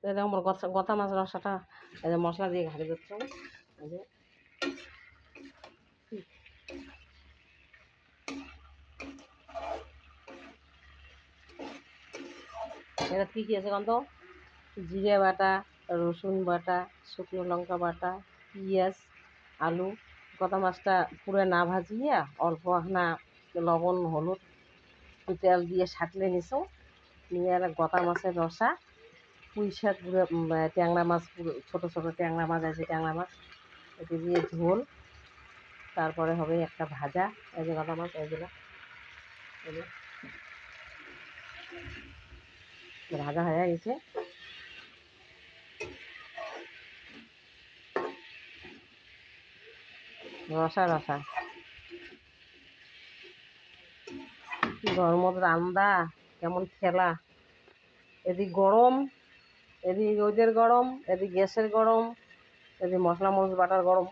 এরকম গতা মাছ রসাটা এই যে মশলা দিয়ে ঘাড়ি দিচ্ছ এই যে এটা কী কী আছে কত জিরে বাটা, রসুন বাটা, শুকনো লঙ্কা বাটা, পেঁয়াজ, আলু। গতা মাছটা পুরো না ভাজিয়ে অল্প না লবণ হলুদ তেল দিয়ে সাঁতলে নিছো নিয়ে আর গতা মাছের রসা পুঁই শাক পুরো ট্যাংরা মাছ পুরো ছোটো ছোটো ট্যাংরা মাছ আছে ট্যাংরা মাছ এতে দিয়ে ঝোল তারপরে হবে একটা ভাজা এই যে গতা মাছ এইগুলো ভাজা হয়ে গেছে রসা রসা গরমত রান্দা কেমন খেলা এদিক গরম এদিক রোদের গরম এদিক গ্যাসের গরম এদিক মশলা মরিচ বাটার গরম